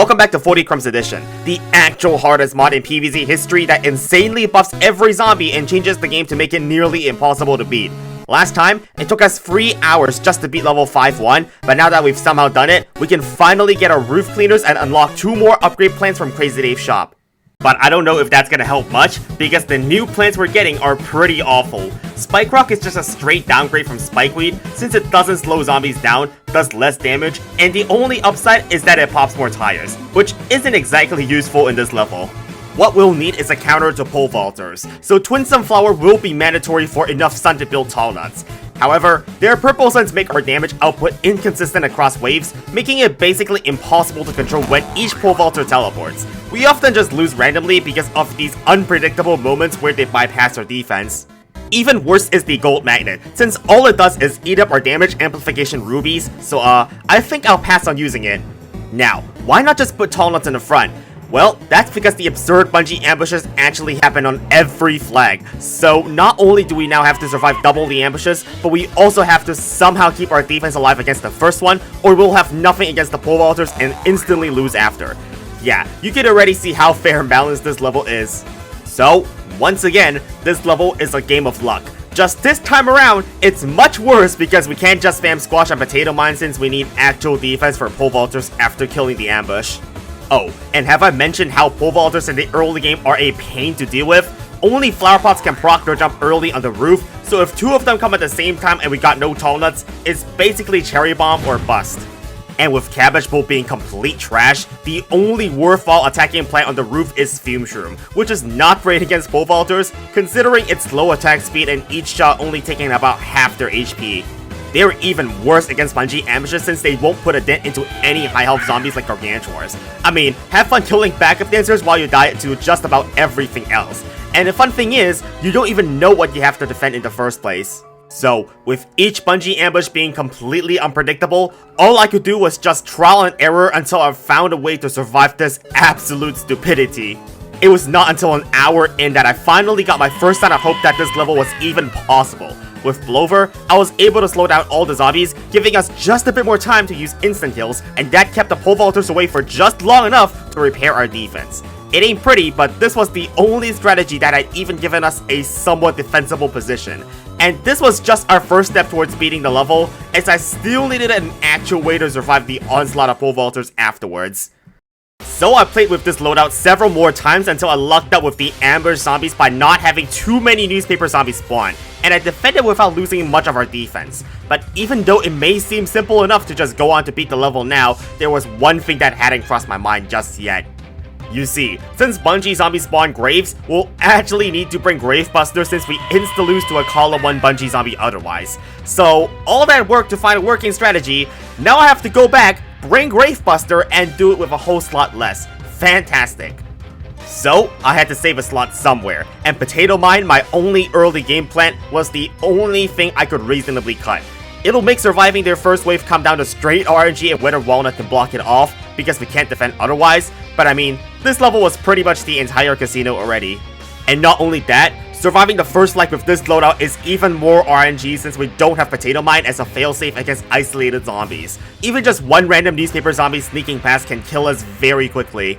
Welcome back to 40 Crumbs Edition, the actual hardest mod in PvZ history that insanely buffs every zombie and changes the game to make it nearly impossible to beat. Last time, it took us 3 hours just to beat level 5-1, but now that we've somehow done it, we can finally get our roof cleaners and unlock 2 more upgrade plans from Crazy Dave's shop. But I don't know if that's gonna help much, because the new plants we're getting are pretty awful. Spike Rock is just a straight downgrade from Spikeweed, since it doesn't slow zombies down, does less damage, and the only upside is that it pops more tires, which isn't exactly useful in this level. What we'll need is a counter to pole vaulters, so Twin Sunflower will be mandatory for enough sun to build tall nuts. However, their purple suns make our damage output inconsistent across waves, making it basically impossible to control when each pole vaulter teleports. We often just lose randomly because of these unpredictable moments where they bypass our defense. Even worse is the gold magnet, since all it does is eat up our damage amplification rubies, so I think I'll pass on using it. Now, why not just put tall nuts in the front? Well, that's because the absurd bungee ambushes actually happen on every flag, so not only do we now have to survive double the ambushes, but we also have to somehow keep our defense alive against the first one, or we'll have nothing against the pole vaulters and instantly lose after. Yeah, you can already see how fair and balanced this level is. So, once again, this level is a game of luck. Just this time around, it's much worse because we can't just spam squash and potato mine since we need actual defense for pole vaulters after killing the ambush. Oh, and have I mentioned how pole vaulters in the early game are a pain to deal with? Only flower pots can proc their jump early on the roof, so if 2 of them come at the same time and we got no tall nuts, it's basically cherry bomb or bust. And with Cabbage Bolt being complete trash, the only worthwhile attacking plant on the roof is Fume Shroom, which is not great against pole vaulters, considering its low attack speed and each shot only taking about half their HP. They're even worse against bungee ambushes since they won't put a dent into any high health zombies like Gargantuars. I mean, have fun killing backup dancers while you die to just about everything else. And the fun thing is, you don't even know what you have to defend in the first place. So, with each bungee ambush being completely unpredictable, all I could do was just trial and error until I found a way to survive this absolute stupidity. It was not until an hour in that I finally got my first sign of hope that this level was even possible. With Blover, I was able to slow down all the zombies, giving us just a bit more time to use instant kills, and that kept the pole vaulters away for just long enough to repair our defense. It ain't pretty, but this was the only strategy that had even given us a somewhat defensible position. And this was just our first step towards beating the level, as I still needed an actual way to survive the onslaught of pole vaulters afterwards. So I played with this loadout several more times until I lucked out with the ambush zombies by not having too many newspaper zombies spawn, and I defended without losing much of our defense. But even though it may seem simple enough to just go on to beat the level now, there was one thing that hadn't crossed my mind just yet. You see, since bungee zombies spawn Graves, we'll actually need to bring Gravebuster since we insta-lose to a column 1 bungee zombie otherwise. So, all that work to find a working strategy, now I have to go back, bring Gravebuster, and do it with a whole slot less. Fantastic. So, I had to save a slot somewhere, and Potato Mine, my only early game plant, was the only thing I could reasonably cut. It'll make surviving their first wave come down to straight RNG and Wither Walnut can block it off, because we can't defend otherwise, but I mean, this level was pretty much the entire casino already. And not only that, surviving the first life with this loadout is even more RNG since we don't have Potato Mine as a failsafe against isolated zombies. Even just one random newspaper zombie sneaking past can kill us very quickly.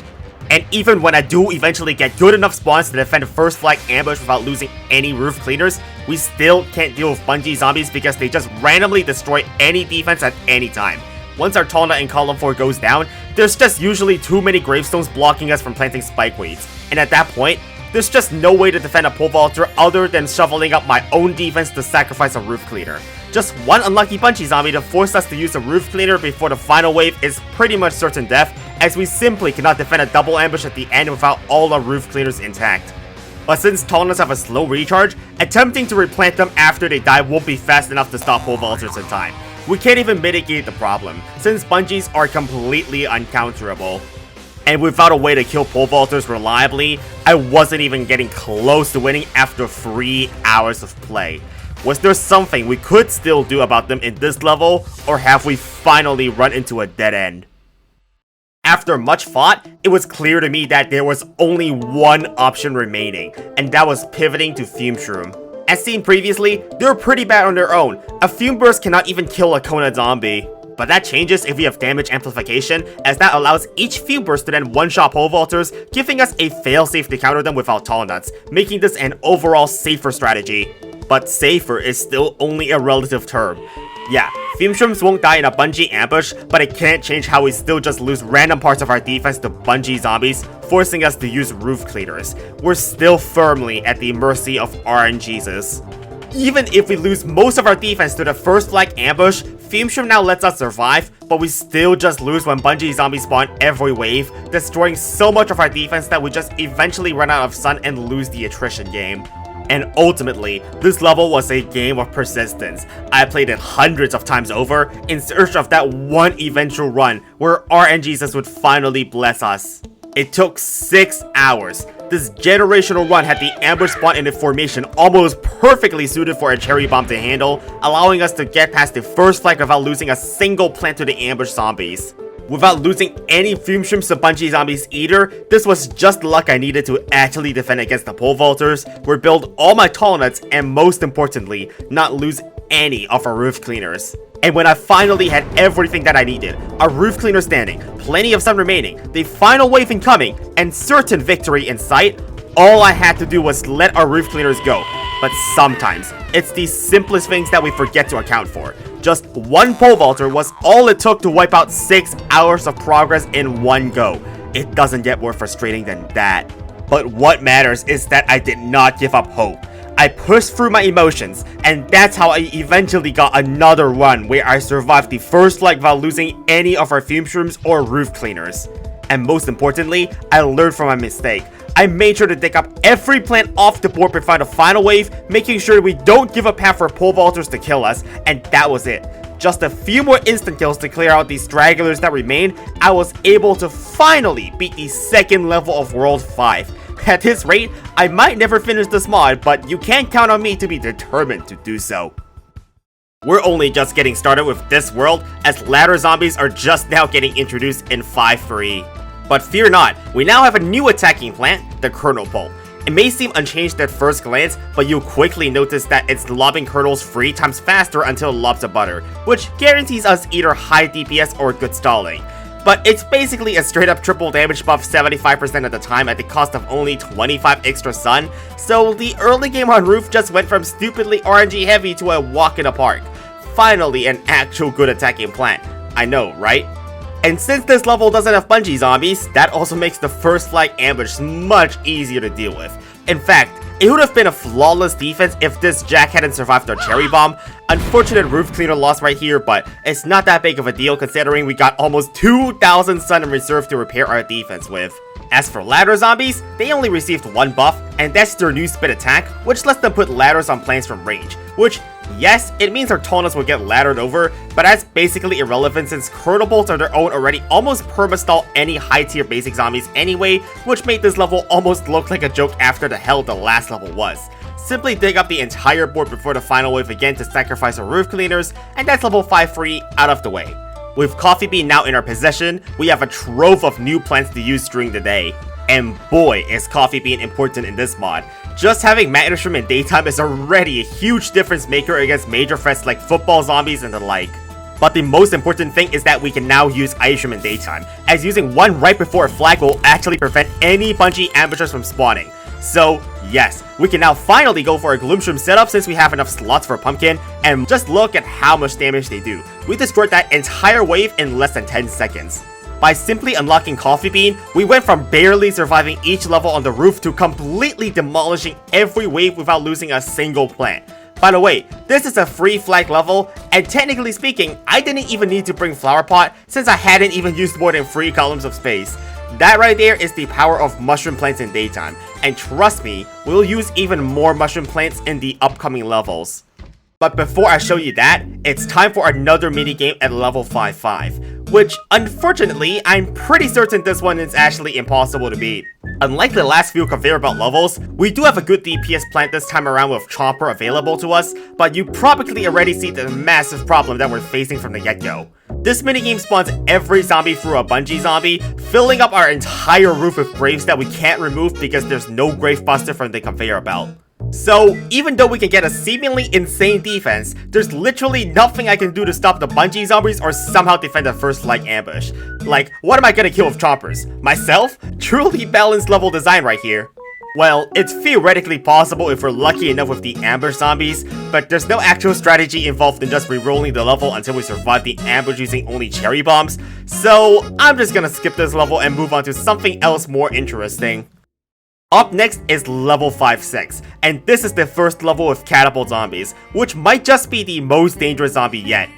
And even when I do eventually get good enough spawns to defend the first flag ambush without losing any roof cleaners, we still can't deal with bungee zombies because they just randomly destroy any defense at any time. Once our tall nut in column 4 goes down, there's just usually too many gravestones blocking us from planting spikeweeds. And at that point, there's just no way to defend a pole vaulter other than shoveling up my own defense to sacrifice a roof cleaner. Just one unlucky bungee zombie to force us to use a roof cleaner before the final wave is pretty much certain death, as we simply cannot defend a double ambush at the end without all our roof cleaners intact. But since tall nuts have a slow recharge, attempting to replant them after they die won't be fast enough to stop pole vaulters in time. We can't even mitigate the problem, since bungees are completely uncounterable. And without a way to kill pole vaulters reliably, I wasn't even getting close to winning after 3 hours of play. Was there something we could still do about them in this level, or have we finally run into a dead end? After much thought, it was clear to me that there was only one option remaining, and that was pivoting to Fume Shroom. As seen previously, they're pretty bad on their own. A Fume Burst cannot even kill a Kona zombie. But that changes if we have damage amplification, as that allows each few bursts to then one-shot pole vaulters, giving us a failsafe to counter them without tall nuts, making this an overall safer strategy. But safer is still only a relative term. Yeah, Fume Shrooms won't die in a bungee ambush, but it can't change how we still just lose random parts of our defense to bungee zombies, forcing us to use roof cleaners. We're still firmly at the mercy of RNGesus. Even if we lose most of our defense to the first flag ambush, Fume Shroom now lets us survive, but we still just lose when bungee zombies spawn every wave, destroying so much of our defense that we just eventually run out of sun and lose the attrition game. And ultimately, this level was a game of persistence. I played it hundreds of times over in search of that one eventual run where RNGesus would finally bless us. It took 6 hours. This generational run had the ambush spawn in a formation almost perfectly suited for a cherry bomb to handle, allowing us to get past the first flag without losing a single plant to the ambush zombies. Without losing any Fume Shrooms to bungee zombies either, this was just the luck I needed to actually defend against the pole vaulters, rebuild all my tall nuts, and most importantly, not lose any of our roof cleaners. And when I finally had everything that I needed, a roof cleaner standing, plenty of sun remaining, the final wave incoming, and certain victory in sight, all I had to do was let our roof cleaners go. But sometimes, it's the simplest things that we forget to account for. Just one pole vaulter was all it took to wipe out 6 hours of progress in one go. It doesn't get more frustrating than that. But what matters is that I did not give up hope. I pushed through my emotions, and that's how I eventually got another run where I survived the first leg without losing any of our Fume Shrooms or roof cleaners. And most importantly, I learned from my mistake. I made sure to dig up every plant off the board before the final wave, making sure we don't give a path for pole vaulters to kill us, and that was it. Just a few more instant kills to clear out these stragglers that remain, I was able to finally beat the second level of World 5. At this rate, I might never finish this mod, but you can count on me to be determined to do so. We're only just getting started with this world, as ladder zombies are just now getting introduced in 5.3. But fear not, we now have a new attacking plant, the Kernel Pole. It may seem unchanged at first glance, but you'll quickly notice that it's lobbing kernels 3 times faster until it lobs a butter, which guarantees us either high DPS or good stalling. But it's basically a straight up triple damage buff 75% of the time at the cost of only 25 extra sun, so the early game on Roof just went from stupidly RNG heavy to a walk in the park. Finally an actual good attacking plant. I know, right? And since this level doesn't have bungee zombies, that also makes the first flag ambush much easier to deal with. In fact, it would have been a flawless defense if this Jack hadn't survived our cherry bomb. Unfortunate roof cleaner loss right here, but it's not that big of a deal considering we got almost 2,000 sun in reserve to repair our defense with. As for ladder zombies, they only received one buff, and that's their new spit attack, which lets them put ladders on planes from range, which, yes, it means our tallness will get laddered over, but that's basically irrelevant since Kernel Bolts on their own already almost perma-stall any high tier basic zombies anyway, which made this level almost look like a joke after the hell the last level was. Simply dig up the entire board before the final wave again to sacrifice our roof cleaners, and that's level 5-3 out of the way. With Coffee Bean now in our possession, we have a trove of new plants to use during the day. And boy, is Coffee Bean important in this mod. Just having Magnet Shroom in daytime is already a huge difference maker against major threats like football zombies and the like. But the most important thing is that we can now use Ice Shroom in daytime, as using one right before a flag will actually prevent any bungee ambushers from spawning. So yes, we can now finally go for a Gloom Shroom setup since we have enough slots for Pumpkin, and just look at how much damage they do. We destroyed that entire wave in less than 10 seconds. By simply unlocking Coffee Bean, we went from barely surviving each level on the roof to completely demolishing every wave without losing a single plant. By the way, this is a free flag level, and technically speaking, I didn't even need to bring Flower Pot since I hadn't even used more than 3 columns of space. That right there is the power of mushroom plants in daytime, and trust me, we'll use even more mushroom plants in the upcoming levels. But before I show you that, it's time for another minigame at level 5-5, which unfortunately, I'm pretty certain this one is actually impossible to beat. Unlike the last few conveyor belt levels, we do have a good DPS plant this time around with Chomper available to us, but you probably already see the massive problem that we're facing from the get-go. This minigame spawns every zombie through a bungee zombie, filling up our entire roof with graves that we can't remove because there's no grave buster from the conveyor belt. So, even though we can get a seemingly insane defense, there's literally nothing I can do to stop the Bungie zombies or somehow defend the first flag ambush. Like, what am I gonna kill with choppers? Myself? Truly balanced level design right here. Well, it's theoretically possible if we're lucky enough with the ambush zombies, but there's no actual strategy involved in just re-rolling the level until we survive the ambush using only cherry bombs, so I'm just gonna skip this level and move on to something else more interesting. Up next is level 5-6, and this is the first level with catapult zombies, which might just be the most dangerous zombie yet.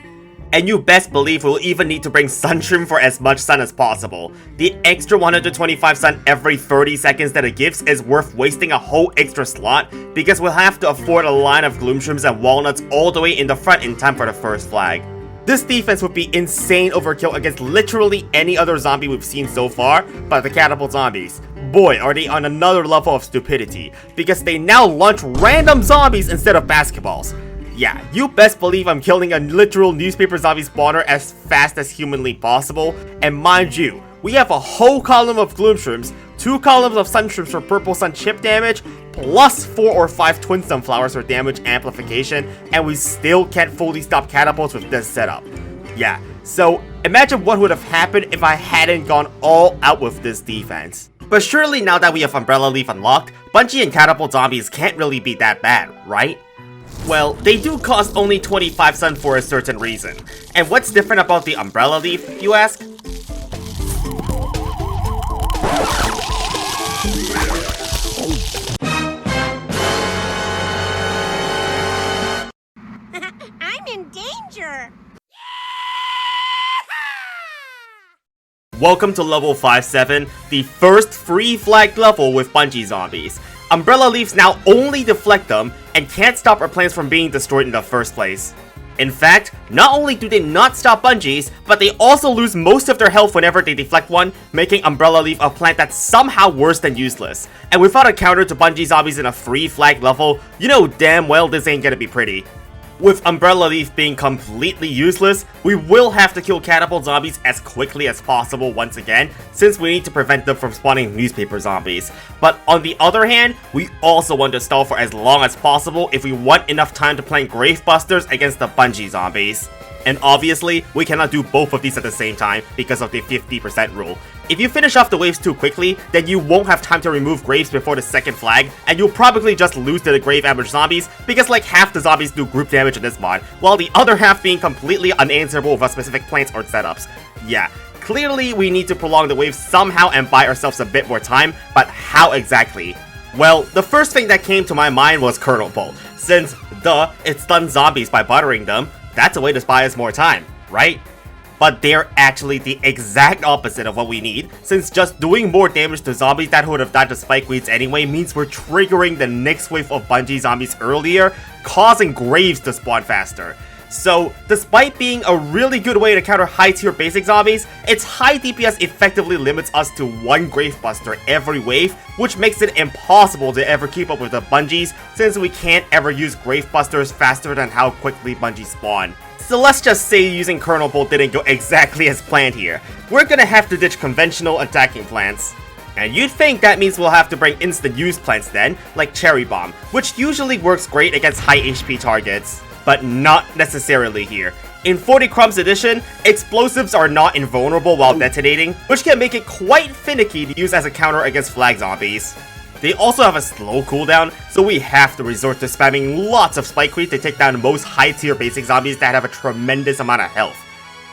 And you best believe we'll even need to bring Sunshroom for as much sun as possible. The extra 125 sun every 30 seconds that it gives is worth wasting a whole extra slot, because we'll have to afford a line of Gloomshrooms and Walnuts all the way in the front in time for the first flag. This defense would be insane overkill against literally any other zombie we've seen so far, but the catapult zombies, boy are they on another level of stupidity, because they now launch random zombies instead of basketballs. Yeah, you best believe I'm killing a literal newspaper zombie spawner as fast as humanly possible, and mind you, we have a whole column of Gloomshrooms, 2 columns of Sunshrooms for purple sun chip damage, plus 4 or 5 twin sunflowers for damage amplification, and we still can't fully stop catapults with this setup. Yeah, so imagine what would have happened if I hadn't gone all out with this defense. But surely now that we have Umbrella Leaf unlocked, Bungie and catapult zombies can't really be that bad, right? Well, they do cost only 25 sun for a certain reason. And what's different about the Umbrella Leaf, you ask? I'm in danger! Welcome to level 5-7, the first free flag level with Bungie zombies. Umbrella Leaves now only deflect them, and can't stop our plans from being destroyed in the first place. In fact, not only do they not stop Bungies, but they also lose most of their health whenever they deflect one, making Umbrella Leaf a plant that's somehow worse than useless. And without a counter to Bungie zombies in a free flag level, you know damn well this ain't gonna be pretty. With Umbrella Leaf being completely useless, we will have to kill catapult zombies as quickly as possible once again, since we need to prevent them from spawning newspaper zombies. But on the other hand, we also want to stall for as long as possible if we want enough time to plant Gravebusters against the Bungie zombies. And obviously, we cannot do both of these at the same time because of the 50% rule. If you finish off the waves too quickly, then you won't have time to remove Graves before the second flag, and you'll probably just lose to the Grave ambush zombies, because like half the zombies do group damage in this mod, while the other half being completely unanswerable with a specific plants or setups. Yeah, clearly we need to prolong the waves somehow and buy ourselves a bit more time, but how exactly? Well, the first thing that came to my mind was Kernel Bolt, since, duh, it stuns zombies by buttering them. That's a way to buy us more time, right? But they're actually the exact opposite of what we need, since just doing more damage to zombies that would have died to spikeweeds anyway means we're triggering the next wave of Bungie zombies earlier, causing Graves to spawn faster. So, despite being a really good way to counter high tier basic zombies, its high DPS effectively limits us to 1 Gravebuster every wave, which makes it impossible to ever keep up with the Bungies, since we can't ever use Gravebusters faster than how quickly Bungies spawn. So let's just say using Kernel Bolt didn't go exactly as planned here. We're gonna have to ditch conventional attacking plants. And you'd think that means we'll have to bring instant use plants then, like Cherry Bomb, which usually works great against high HP targets. But not necessarily here. In 40 Crumbs edition, explosives are not invulnerable while detonating, which can make it quite finicky to use as a counter against flag zombies. They also have a slow cooldown, so we have to resort to spamming lots of Spikeweed to take down most high tier basic zombies that have a tremendous amount of health.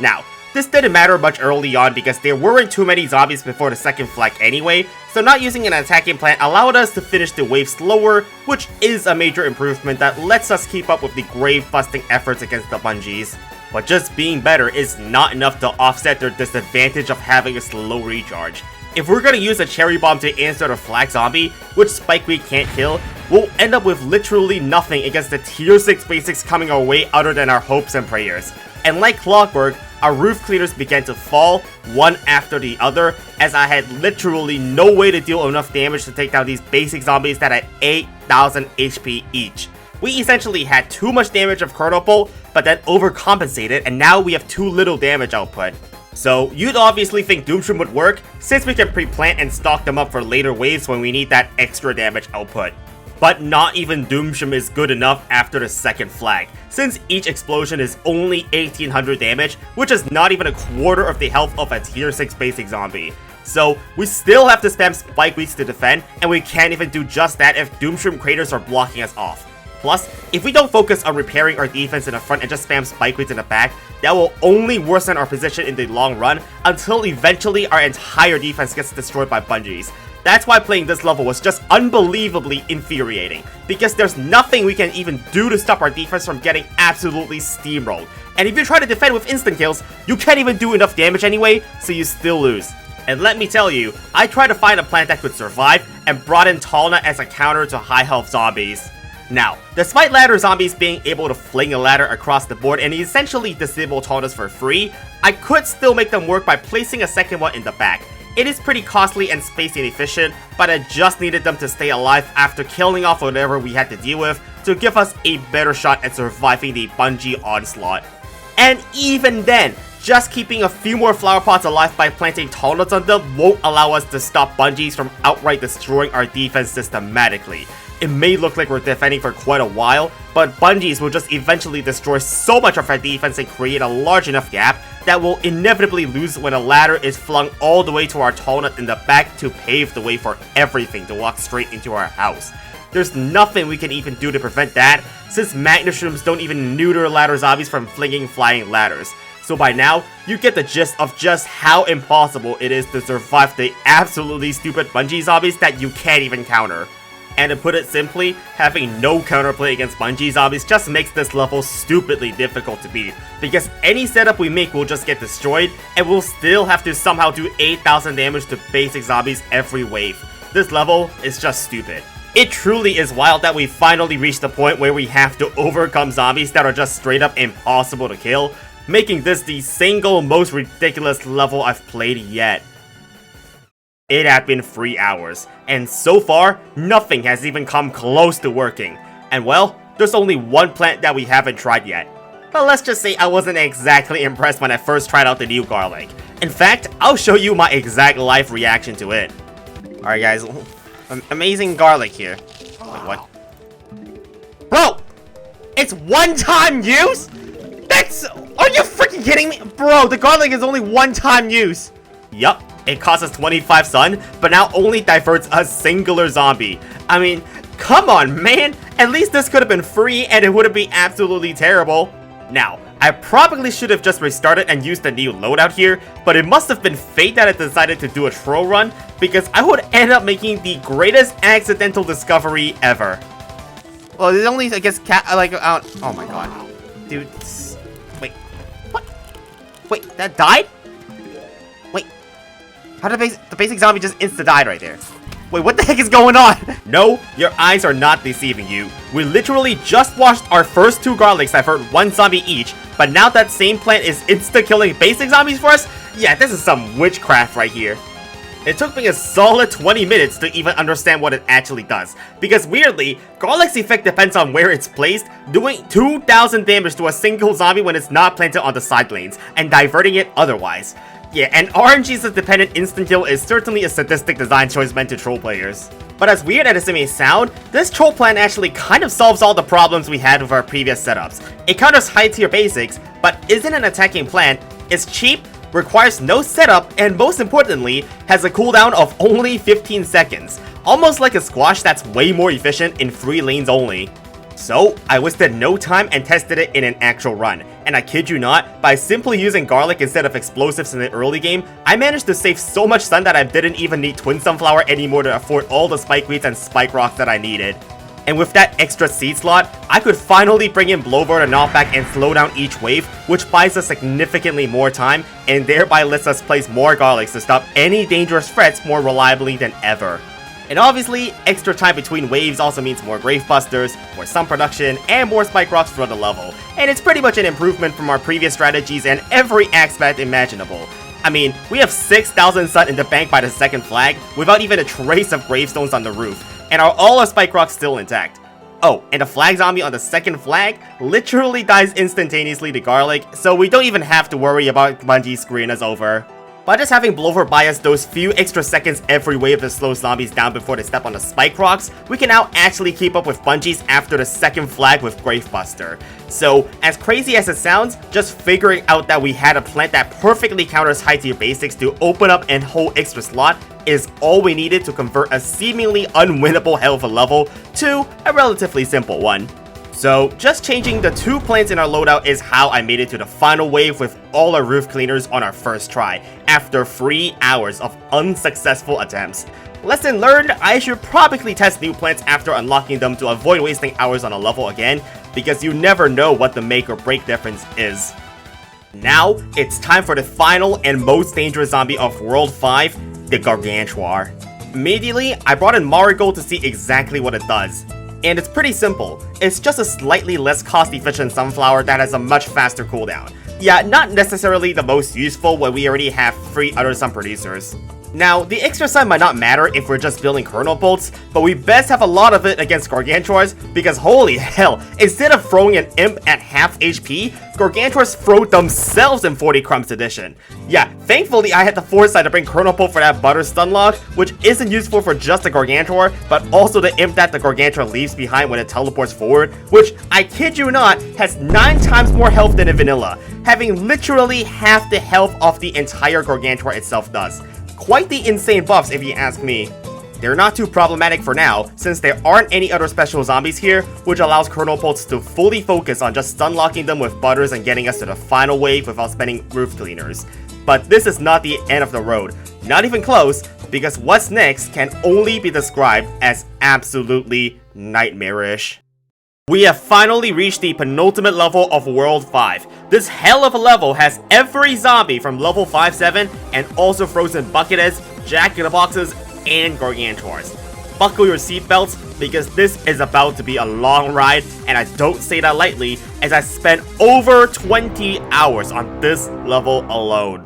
Now, this didn't matter much early on because there weren't too many zombies before the second flag anyway, so not using an attacking plant allowed us to finish the wave slower, which is a major improvement that lets us keep up with the grave busting efforts against the Bungies. But just being better is not enough to offset their disadvantage of having a slow recharge. If we're gonna use a Cherry Bomb to answer the flag zombie, which Spikeweed can't kill, we'll end up with literally nothing against the tier 6 basics coming our way other than our hopes and prayers. And like clockwork, our roof cleaners began to fall, one after the other, as I had literally no way to deal enough damage to take down these basic zombies that had 8,000 HP each. We essentially had too much damage of Kernel Bolt, but then overcompensated, and now we have too little damage output. So, you'd obviously think Doomshroom would work, since we can pre-plant and stock them up for later waves when we need that extra damage output. But not even Doomshroom is good enough after the second flag, since each explosion is only 1800 damage, which is not even a quarter of the health of a tier 6 basic zombie. So we still have to spam spike weeds to defend, and we can't even do just that if Doomshroom craters are blocking us off. Plus, if we don't focus on repairing our defense in the front and just spam spike weeds in the back, that will only worsen our position in the long run until eventually our entire defense gets destroyed by bungees. That's why playing this level was just unbelievably infuriating, because there's nothing we can even do to stop our defense from getting absolutely steamrolled. And if you try to defend with instant kills, you can't even do enough damage anyway, so you still lose. And let me tell you, I tried to find a plant that could survive and brought in Talna as a counter to high health zombies. Now, despite ladder zombies being able to fling a ladder across the board and essentially disable Talnas for free, I could still make them work by placing a second one in the back. It is pretty costly and space inefficient, but I just needed them to stay alive after killing off whatever we had to deal with to give us a better shot at surviving the Bungie onslaught. And even then, just keeping a few more flower pots alive by planting Talnas on them won't allow us to stop bungees from outright destroying our defense systematically. It may look like we're defending for quite a while, but bungees will just eventually destroy so much of our defense and create a large enough gap that we'll inevitably lose when a ladder is flung all the way to our Talna in the back to pave the way for everything to walk straight into our house. There's nothing we can even do to prevent that, since Magneshrooms don't even neuter ladder zombies from flinging flying ladders. So by now, you get the gist of just how impossible it is to survive the absolutely stupid Bungie zombies that you can't even counter. And to put it simply, having no counterplay against Bungie zombies just makes this level stupidly difficult to beat, because any setup we make will just get destroyed, and we'll still have to somehow do 8,000 damage to basic zombies every wave. This level is just stupid. It truly is wild that we finally reached the point where we have to overcome zombies that are just straight up impossible to kill, making this the single most ridiculous level I've played yet. It had been 3 hours, and so far, nothing has even come close to working. And well, there's only one plant that we haven't tried yet. But let's just say I wasn't exactly impressed when I first tried out the new garlic. In fact, I'll show you my exact live reaction to it. Alright guys, amazing garlic here. Wait, what? Bro! It's one-time use?! Are you freaking kidding me? Bro, the garlic is only one-time use! Yup. It costs us 25 sun, but now only diverts a singular zombie. I mean, come on, man! At least this could have been free and it wouldn't be absolutely terrible. Now, I probably should have just restarted and used the new loadout here, but it must have been fate that I decided to do a troll run, because I would end up making the greatest accidental discovery ever. Well, there's only, I guess, oh my god. Dude, wait, what? Wait, that died? Wait. How did the basic zombie just insta-died right there? Wait, what the heck is going on? No, your eyes are not deceiving you. We literally just watched our first 2 garlics divert 1 zombie each, but now that same plant is insta-killing basic zombies for us? Yeah, this is some witchcraft right here. It took me a solid 20 minutes to even understand what it actually does, because weirdly, garlic's effect depends on where it's placed, doing 2,000 damage to a single zombie when it's not planted on the side lanes, and diverting it otherwise. Yeah, and RNG's dependent instant kill is certainly a sadistic design choice meant to troll players. But as weird as it may sound, this troll plan actually kind of solves all the problems we had with our previous setups. It counters high tier basics, but isn't an attacking plant, it's cheap, requires no setup, and most importantly, has a cooldown of only 15 seconds. Almost like a squash that's way more efficient in 3 lanes only. So, I wasted no time and tested it in an actual run, and I kid you not, by simply using garlic instead of explosives in the early game, I managed to save so much stun that I didn't even need Twin Sunflower anymore to afford all the spike weeds and spike rocks that I needed. And with that extra seed slot, I could finally bring in Blowbird and Knockback and slow down each wave, which buys us significantly more time, and thereby lets us place more garlics to stop any dangerous threats more reliably than ever. And obviously, extra time between waves also means more Gravebusters, more sun production, and more Spike Rocks throughout the level. And it's pretty much an improvement from our previous strategies and every aspect imaginable. I mean, we have 6,000 sun in the bank by the second flag, without even a trace of gravestones on the roof, and all our Spike Rocks still intact. Oh, and the flag zombie on the second flag literally dies instantaneously to garlic, so we don't even have to worry about Bungie screwing us over. By just having Blover buy us those few extra seconds every wave to slow zombies down before they step on the spike rocks, we can now actually keep up with Bungie's after the second flag with Gravebuster. So, as crazy as it sounds, just figuring out that we had a plant that perfectly counters high tier basics to open up and hold extra slot is all we needed to convert a seemingly unwinnable hell of a level to a relatively simple one. So, just changing the 2 plants in our loadout is how I made it to the final wave with all our roof cleaners on our first try, after 3 hours of unsuccessful attempts. Lesson learned, I should probably test new plants after unlocking them to avoid wasting hours on a level again, because you never know what the make or break difference is. Now, it's time for the final and most dangerous zombie of World 5, the Gargantuar. Immediately, I brought in Marigold to see exactly what it does. And it's pretty simple. It's just a slightly less cost-efficient sunflower that has a much faster cooldown. Yeah, not necessarily the most useful when we already have 3 other sun producers. Now, the extra sun might not matter if we're just building kernel bolts, but we best have a lot of it against Gargantuars, because holy hell, instead of throwing an imp at half HP, Gargantuars throw themselves in 40 Crumbs edition. Yeah, thankfully I had the foresight to bring kernel bolt for that butter stun lock, which isn't useful for just the Gargantuar, but also the imp that the Gargantuar leaves behind when it teleports forward, which, I kid you not, has 9 times more health than in vanilla, having literally half the health of the entire Gargantuar itself does. Quite the insane buffs if you ask me. They're not too problematic for now, since there aren't any other special zombies here, which allows Kernel Bolts to fully focus on just stun locking them with butters and getting us to the final wave without spending roof cleaners. But this is not the end of the road, not even close, because what's next can only be described as absolutely nightmarish. We have finally reached the penultimate level of World 5. This hell of a level has every zombie from level 5-7 and also frozen bucketheads, jack-in-the-boxes, and Gargantuars. Buckle your seatbelts because this is about to be a long ride, and I don't say that lightly as I spent over 20 hours on this level alone.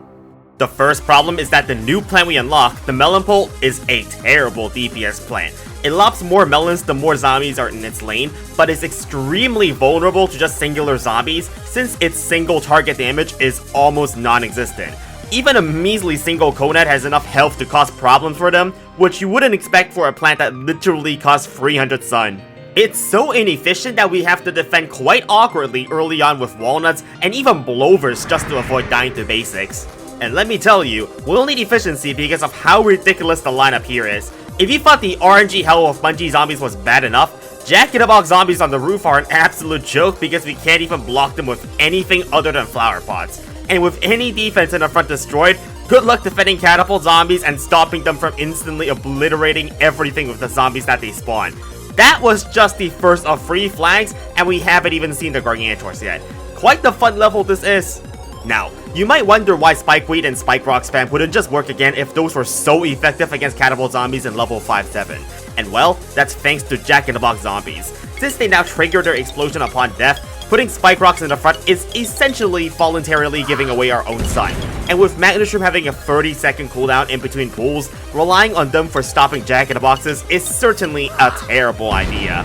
The first problem is that the new plant we unlock, the Melon Pole, is a terrible DPS plant. It lops more melons the more zombies are in its lane, but is extremely vulnerable to just singular zombies since its single target damage is almost non-existent. Even a measly single Conet has enough health to cause problems for them, which you wouldn't expect for a plant that literally costs 300 sun. It's so inefficient that we have to defend quite awkwardly early on with walnuts and even blowers just to avoid dying to basics. And let me tell you, we'll need efficiency because of how ridiculous the lineup here is. If you thought the RNG hell of Bungie zombies was bad enough, Jack-in-the-Box zombies on the roof are an absolute joke because we can't even block them with anything other than flower pots. And with any defense in the front destroyed, good luck defending catapult zombies and stopping them from instantly obliterating everything with the zombies that they spawn. That was just the first of 3 flags, and we haven't even seen the Gargantuars yet. Quite the fun level this is. Now, you might wonder why Spikeweed and Spike Rock spam wouldn't just work again if those were so effective against catapult zombies in level 5-7. And well, that's thanks to Jack-in-the-Box zombies. Since they now trigger their explosion upon death, putting Spike Rocks in the front is essentially voluntarily giving away our own sun. And with Magnishroom having a 30-second cooldown in between pulls, relying on them for stopping Jack-in-the-Boxes is certainly a terrible idea.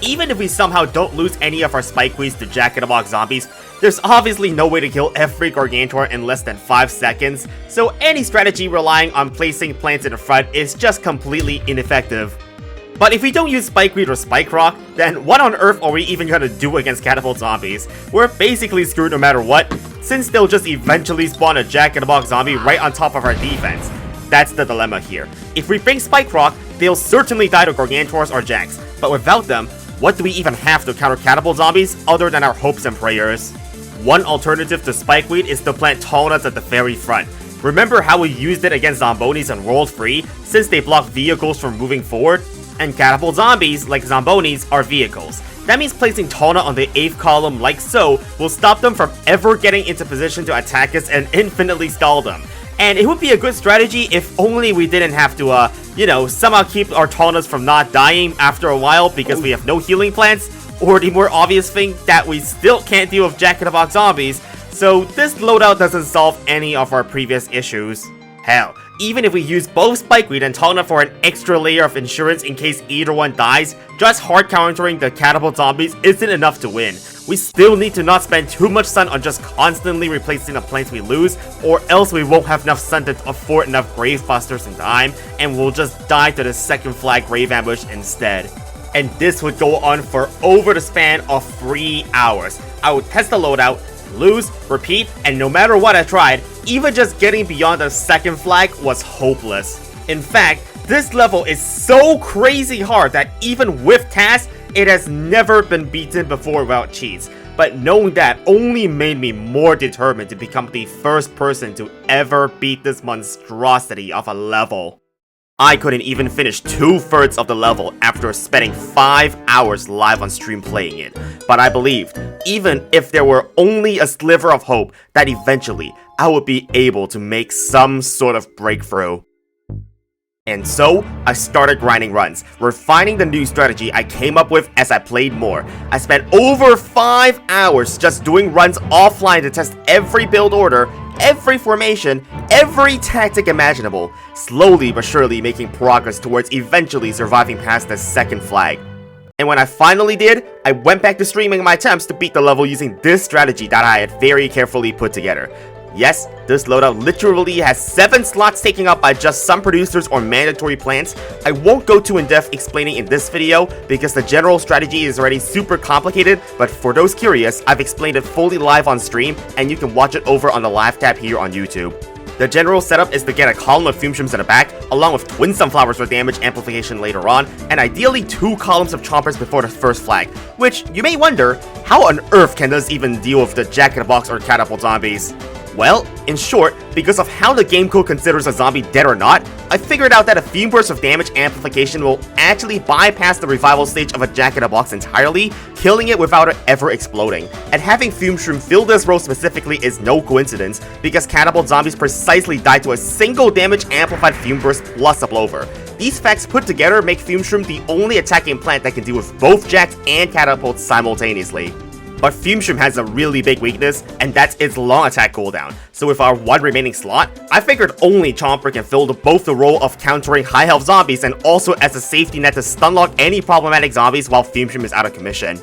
Even if we somehow don't lose any of our Spikeweeds to Jack-in-the-Box zombies, there's obviously no way to kill every Gargantuar in less than 5 seconds, so any strategy relying on placing plants in the front is just completely ineffective. But if we don't use Spikeweed or Spike Rock, then what on earth are we even gonna do against catapult zombies? We're basically screwed no matter what, since they'll just eventually spawn a Jack-in-the-Box zombie right on top of our defense. That's the dilemma here. If we bring Spike Rock, they'll certainly die to Gargantuars or Jacks, but without them, what do we even have to counter catapult zombies other than our hopes and prayers? One alternative to Spikeweed is to plant tall nuts at the very front. Remember how we used it against Zombonis in World 3 since they block vehicles from moving forward? And catapult zombies, like Zombonis, are vehicles. That means placing Tona on the 8th column like so will stop them from ever getting into position to attack us and infinitely stall them. And it would be a good strategy if only we didn't have to, somehow keep our Tonas from not dying after a while because we have no healing plants, or the more obvious thing that we still can't deal with Jack-in-the-Box zombies, so this loadout doesn't solve any of our previous issues. Hell, Even if we use both Spikeweed and Togna for an extra layer of insurance in case either one dies, just hard countering the catapult zombies isn't enough to win. We still need to not spend too much sun on just constantly replacing the plants we lose, or else we won't have enough sun to afford enough grave busters in time, and we'll just die to the second flag grave ambush instead. And this would go on for over the span of 3 hours. I would test the loadout, lose, repeat, and no matter what I tried, even just getting beyond the second flag was hopeless. In fact, this level is so crazy hard that even with tasks, it has never been beaten before without cheats. But knowing that only made me more determined to become the first person to ever beat this monstrosity of a level. I couldn't even finish 2/3 of the level after spending 5 hours live on stream playing it, but I believed, even if there were only a sliver of hope, that eventually I would be able to make some sort of breakthrough. And so, I started grinding runs, refining the new strategy I came up with as I played more. I spent over 5 hours just doing runs offline to test every build order, every formation, every tactic imaginable, slowly but surely making progress towards eventually surviving past the second flag. And when I finally did, I went back to streaming my attempts to beat the level using this strategy that I had very carefully put together. Yes, this loadout literally has 7 slots taken up by just some producers or mandatory plants. I won't go too in-depth explaining in this video because the general strategy is already super complicated, but for those curious, I've explained it fully live on stream and you can watch it over on the live tab here on YouTube. The general setup is to get a column of fume shrooms in the back, along with twin sunflowers for damage amplification later on, and ideally 2 columns of chompers before the first flag, which you may wonder, how on earth can this even deal with the jack-in-the-box or catapult zombies? Well, in short, because of how the game code considers a zombie dead or not, I figured out that a fume burst of damage amplification will actually bypass the revival stage of a jack-in-the-box entirely, killing it without it ever exploding. And having fume shroom fill this role specifically is no coincidence, because catapult zombies precisely die to a single damage amplified fume burst plus a blower. These facts put together make fume shroom the only attacking plant that can deal with both jacks and catapults simultaneously. But Fume Shroom has a really big weakness, and that's its long attack cooldown. So with our one remaining slot, I figured only Chomper can fill both the role of countering high health zombies and also as a safety net to stunlock any problematic zombies while Fume Shroom is out of commission.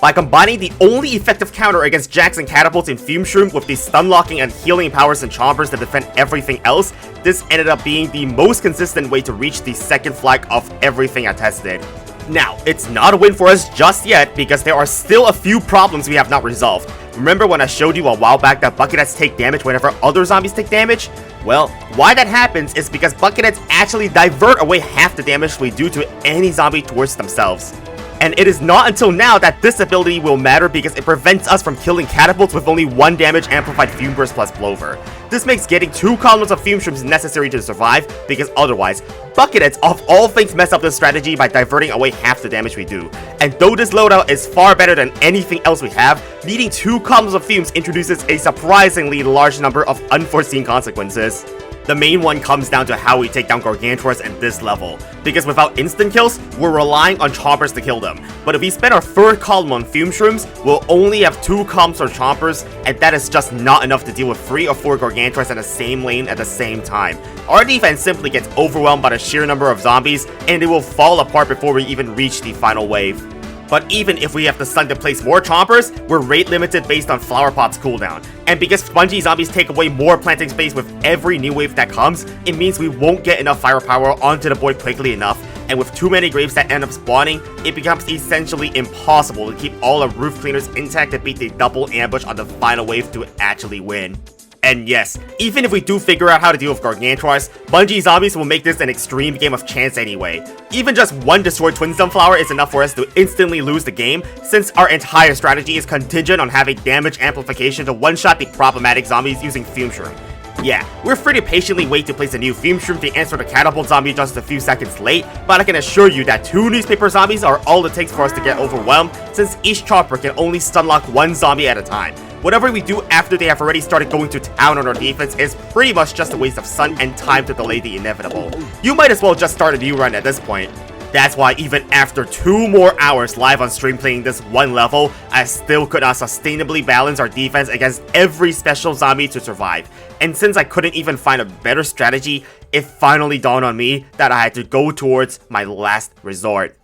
By combining the only effective counter against jacks and catapults in Fume Shroom with the stunlocking and healing powers in Chompers to defend everything else, this ended up being the most consistent way to reach the second flag of everything I tested. Now, it's not a win for us just yet because there are still a few problems we have not resolved. Remember when I showed you a while back that bucketheads take damage whenever other zombies take damage? Well, why that happens is because bucketheads actually divert away half the damage we do to any zombie towards themselves. And it is not until now that this ability will matter because it prevents us from killing catapults with only 1 damage amplified fume burst plus blower. This makes getting 2 columns of fume shrooms necessary to survive because otherwise, bucketheads of all things mess up this strategy by diverting away half the damage we do. And though this loadout is far better than anything else we have, needing 2 columns of fumes introduces a surprisingly large number of unforeseen consequences. The main one comes down to how we take down Gargantuars at this level, because without instant kills, we're relying on Chompers to kill them. But if we spend our 3rd column on Fume Shrooms, we'll only have 2 columns for Chompers, and that is just not enough to deal with 3 or 4 Gargantuars in the same lane at the same time. Our defense simply gets overwhelmed by the sheer number of zombies, and it will fall apart before we even reach the final wave. But even if we have the sun to place more Chompers, we're rate limited based on Flower Pot's cooldown. And because spongy zombies take away more planting space with every new wave that comes, it means we won't get enough firepower onto the board quickly enough, and with too many graves that end up spawning, it becomes essentially impossible to keep all the roof cleaners intact to beat the double ambush on the final wave to actually win. And yes, even if we do figure out how to deal with Gargantuars, Bungie zombies will make this an extreme game of chance anyway. Even just 1 destroyed Twin Sunflower is enough for us to instantly lose the game, since our entire strategy is contingent on having damage amplification to one-shot the problematic zombies using Fume Shroom. Yeah, we're free to patiently wait to place a new Fume Shroom to answer the catapult zombie just a few seconds late, but I can assure you that 2 newspaper zombies are all it takes for us to get overwhelmed, since each chopper can only stunlock 1 zombie at a time. Whatever we do after they have already started going to town on our defense is pretty much just a waste of sun and time to delay the inevitable. You might as well just start a new run at this point. That's why even after 2 more hours live on stream playing this one level, I still could not sustainably balance our defense against every special zombie to survive. And since I couldn't even find a better strategy, it finally dawned on me that I had to go towards my last resort.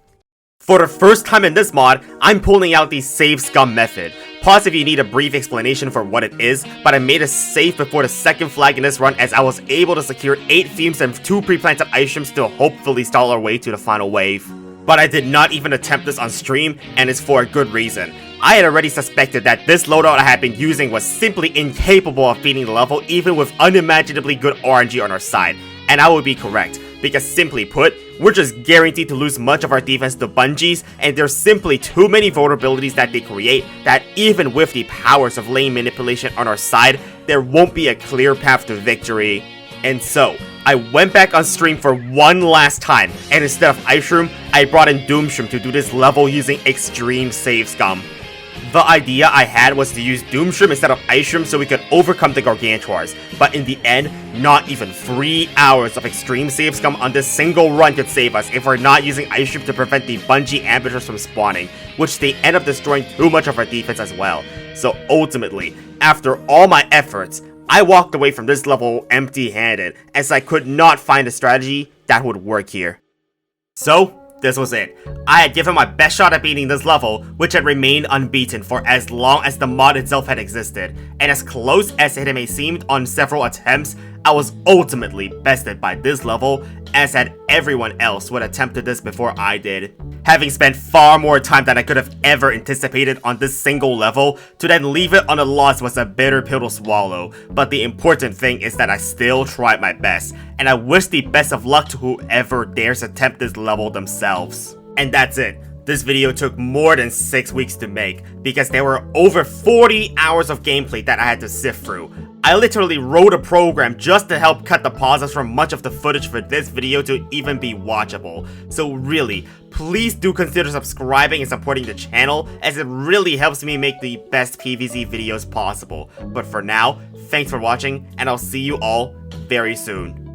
For the first time in this mod, I'm pulling out the save scum method. Pause if you need a brief explanation for what it is, but I made a save before the second flag in this run as I was able to secure 8 themes and 2 pre-planted ice streams to hopefully stall our way to the final wave. But I did not even attempt this on stream, and it's for a good reason. I had already suspected that this loadout I had been using was simply incapable of beating the level even with unimaginably good RNG on our side, and I would be correct. Because simply put, we're just guaranteed to lose much of our defense to bungees, and there's simply too many vulnerabilities that they create that even with the powers of lane manipulation on our side, there won't be a clear path to victory. And so, I went back on stream for one last time, and instead of Ice Shroom, I brought in Doomshroom to do this level using extreme save scum. The idea I had was to use Doomshroom instead of Ice Shroom so we could overcome the Gargantuars, but in the end, not even 3 hours of extreme save scum on this single run could save us if we're not using Ice Shroom to prevent the Bungie ambushers from spawning, which they end up destroying too much of our defense as well. So ultimately, after all my efforts, I walked away from this level empty-handed, as I could not find a strategy that would work here. So, this was it. I had given my best shot at beating this level, which had remained unbeaten for as long as the mod itself had existed, and as close as it may seemed on several attempts, I was ultimately bested by this level, as had everyone else who had attempted this before I did. Having spent far more time than I could have ever anticipated on this single level, to then leave it on a loss was a bitter pill to swallow, but the important thing is that I still tried my best, and I wish the best of luck to whoever dares attempt this level themselves. And that's it. This video took more than 6 weeks to make, because there were over 40 hours of gameplay that I had to sift through. I literally wrote a program just to help cut the pauses from much of the footage for this video to even be watchable. So really, please do consider subscribing and supporting the channel, as it really helps me make the best PvZ videos possible. But for now, thanks for watching, and I'll see you all very soon.